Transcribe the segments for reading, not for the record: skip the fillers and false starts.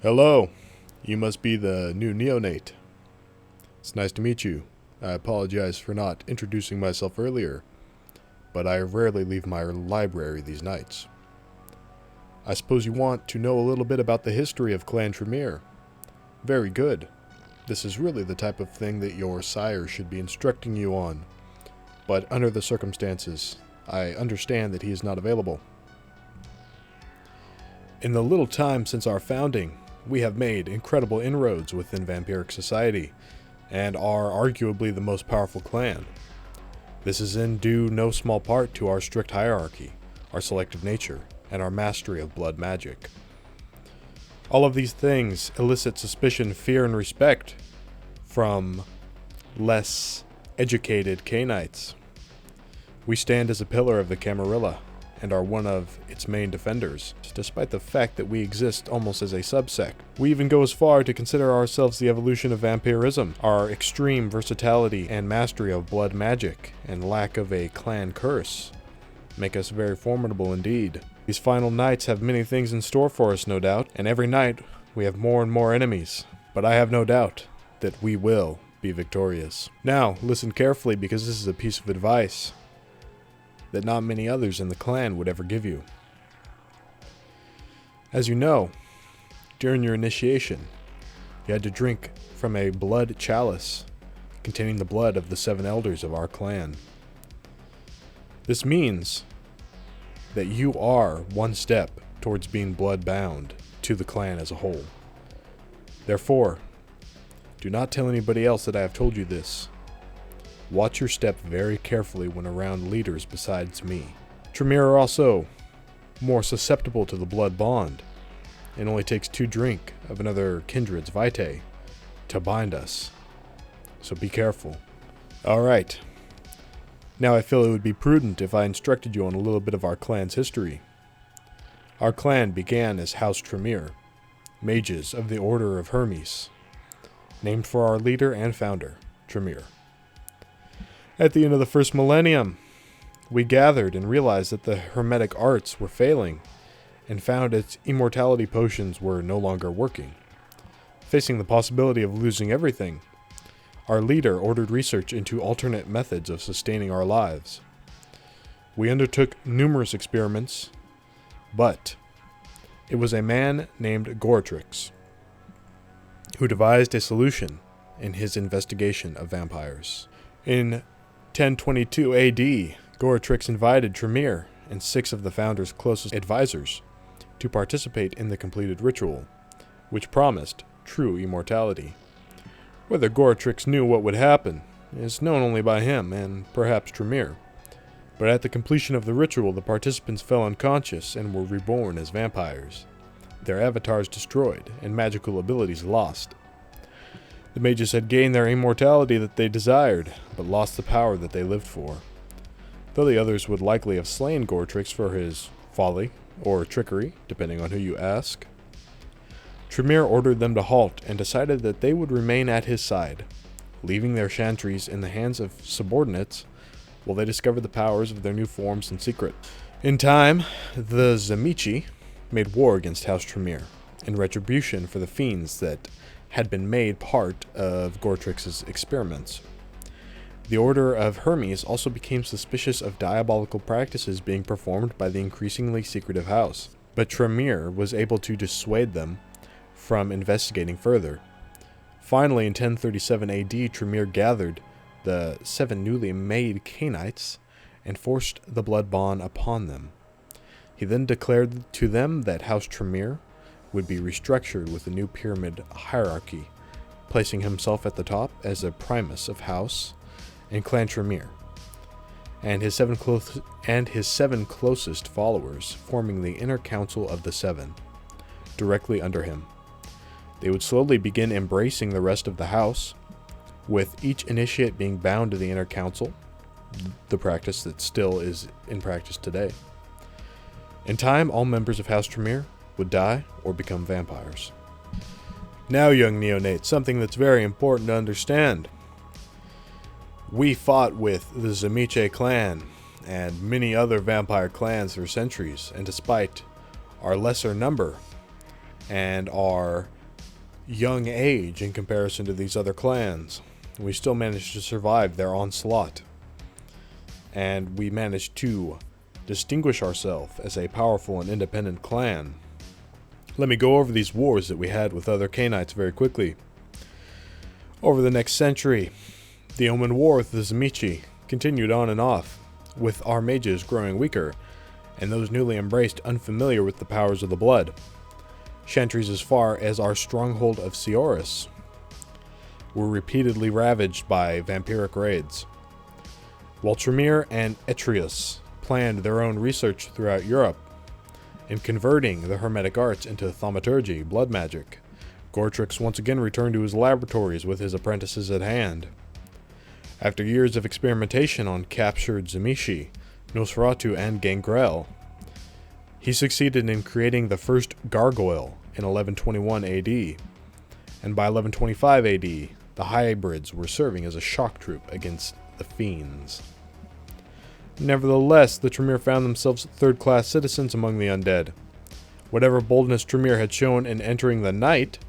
Hello, you must be the new neonate. It's nice to meet you. I apologize for not introducing myself earlier, but I rarely leave my library these nights. I suppose you want to know a little bit about the history of Clan Tremere. Very good. This is really the type of thing that your sire should be instructing you on, but under the circumstances, I understand that he is not available. In the little time since our founding, we have made incredible inroads within vampiric society, and are arguably the most powerful clan. This is in due no small part to our strict hierarchy, our selective nature, and our mastery of blood magic. All of these things elicit suspicion, fear, and respect from less educated Canaanites. We stand as a pillar of the Camarilla, and are one of its main defenders, despite the fact that we exist almost as a subsect. We even go as far to consider ourselves the evolution of vampirism. Our extreme versatility and mastery of blood magic, and lack of a clan curse, make us very formidable indeed. These final nights have many things in store for us, no doubt, and every night we have more and more enemies. But I have no doubt that we will be victorious. Now, listen carefully, because this is a piece of advice that not many others in the clan would ever give you. As you know, during your initiation, you had to drink from a blood chalice containing the blood of the 7 elders of our clan. This means that you are one step towards being blood-bound to the clan as a whole. Therefore, do not tell anybody else that I have told you this. Watch your step very carefully when around leaders besides me. Tremere are also more susceptible to the blood bond. It only takes 2 drink of another kindred's vitae to bind us. So be careful. Alright. Now I feel it would be prudent if I instructed you on a little bit of our clan's history. Our clan began as House Tremere, mages of the Order of Hermes, named for our leader and founder, Tremere. At the end of the first millennium, we gathered and realized that the hermetic arts were failing, and found its immortality potions were no longer working. Facing the possibility of losing everything, our leader ordered research into alternate methods of sustaining our lives. We undertook numerous experiments, but it was a man named Goratrix who devised a solution in his investigation of vampires. In 1022 AD, Goratrix invited Tremere and 6 of the founder's closest advisors to participate in the completed ritual, which promised true immortality. Whether Goratrix knew what would happen is known only by him and perhaps Tremere, but at the completion of the ritual, the participants fell unconscious and were reborn as vampires, their avatars destroyed and magical abilities lost. The mages had gained their immortality that they desired, but lost the power that they lived for. Though the others would likely have slain Goratrix for his folly, or trickery, depending on who you ask, Tremere ordered them to halt and decided that they would remain at his side, leaving their chantries in the hands of subordinates while they discovered the powers of their new forms in secret. In time, the Zamichi made war against House Tremere in retribution for the fiends that had been made part of Goratrix's experiments. The Order of Hermes also became suspicious of diabolical practices being performed by the increasingly secretive house, but Tremere was able to dissuade them from investigating further. Finally, in 1037 AD, Tremere gathered the 7 newly made Canaanites and forced the blood bond upon them. He then declared to them that House Tremere would be restructured with a new pyramid hierarchy, placing himself at the top as the primus of House and Clan Tremere, and his 7 closest followers forming the inner council of the 7, directly under him. They would slowly begin embracing the rest of the house, with each initiate being bound to the inner council, the practice that still is in practice today. In time, all members of House Tremere would die or become vampires. Now, young neonates, something that's very important to understand. We fought with the Zamiche clan and many other vampire clans for centuries, and despite our lesser number, and our young age in comparison to these other clans. We still managed to survive their onslaught. And we managed to distinguish ourselves as a powerful and independent clan. Let me go over these wars that we had with other Canaanites very quickly. Over the next century, the Omen War with the Zimichi continued on and off, with our mages growing weaker, and those newly embraced unfamiliar with the powers of the blood. Chantries as far as our stronghold of Seoris were repeatedly ravaged by vampiric raids, while Tremere and Etrius planned their own research throughout Europe in converting the hermetic arts into thaumaturgy, blood magic. Gortrix once again returned to his laboratories with his apprentices at hand. After years of experimentation on captured Zimishi, Nosferatu, and Gangrel, he succeeded in creating the first gargoyle in 1121 AD, and by 1125 AD, the hybrids were serving as a shock troop against the fiends. Nevertheless, the Tremere found themselves third-class citizens among the undead. Whatever boldness Tremere had shown in entering the night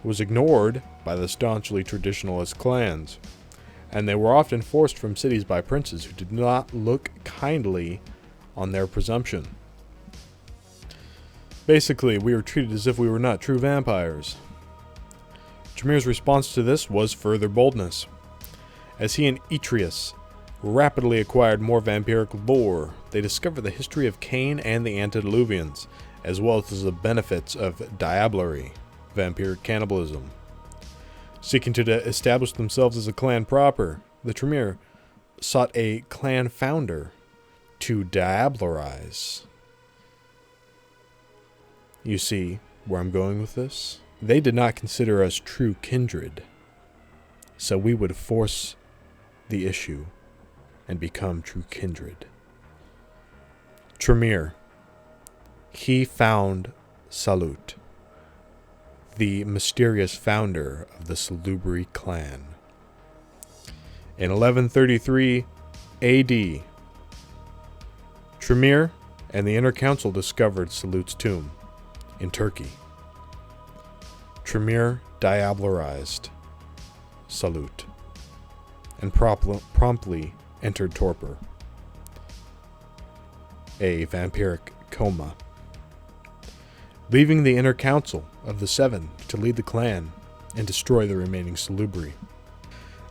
was ignored by the staunchly traditionalist clans, and they were often forced from cities by princes who did not look kindly on their presumption. Basically, we were treated as if we were not true vampires. Tremere's response to this was further boldness. As he and Etrius rapidly acquired more vampiric lore, they discovered the history of Cain and the antediluvians, as well as the benefits of diablerie, vampiric cannibalism. Seeking to establish themselves as a clan proper, the Tremere sought a clan founder to diablerize. You see where I'm going with this? They did not consider us true kindred, so we would force the issue and become true kindred. Tremere, he found Salut, the mysterious founder of the Salubri clan. In 1133 AD, Tremere and the Inner Council discovered Salut's tomb in Turkey. Tremere diablerized Salut and promptly entered torpor, a vampiric coma, leaving the Inner Council of the Seven to lead the clan and destroy the remaining Salubri.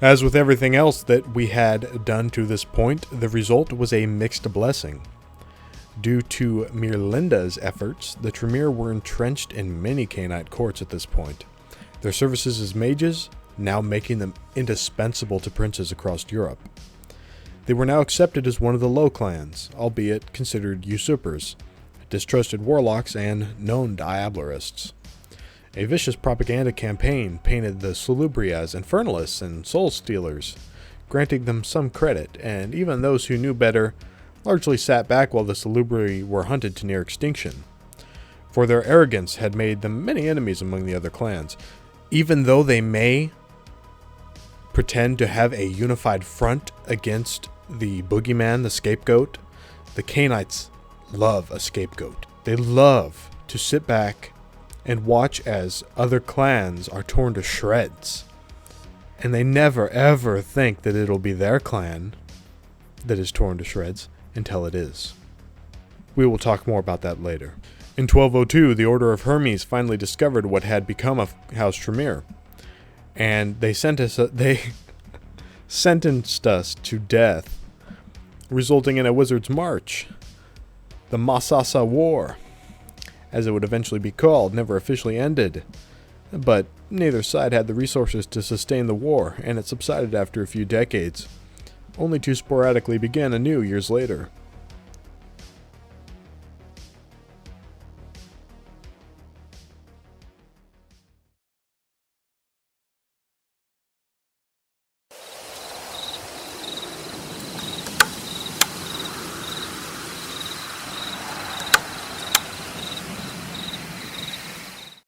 As with everything else that we had done to this point, the result was a mixed blessing. Due to Mirlinda's efforts, the Tremere were entrenched in many Canaanite courts at this point, their services as mages now making them indispensable to princes across Europe. They were now accepted as one of the low clans, albeit considered usurpers, distrusted warlocks, and known diablerists. A vicious propaganda campaign painted the Salubri as infernalists and soul stealers, granting them some credit, and even those who knew better largely sat back while the Salubri were hunted to near extinction, for their arrogance had made them many enemies among the other clans. Even though they may pretend to have a unified front against the boogeyman, the scapegoat, the Canaanites love a scapegoat. They love to sit back and watch as other clans are torn to shreds, and they never ever think that it'll be their clan that is torn to shreds until it is. We will talk more about that later. In 1202, the Order of Hermes finally discovered what had become of House Tremere, and they sentenced us to death, resulting in a wizard's march. The Masasa War, as it would eventually be called, never officially ended, but neither side had the resources to sustain the war, and it subsided after a few decades, only to sporadically begin anew years later.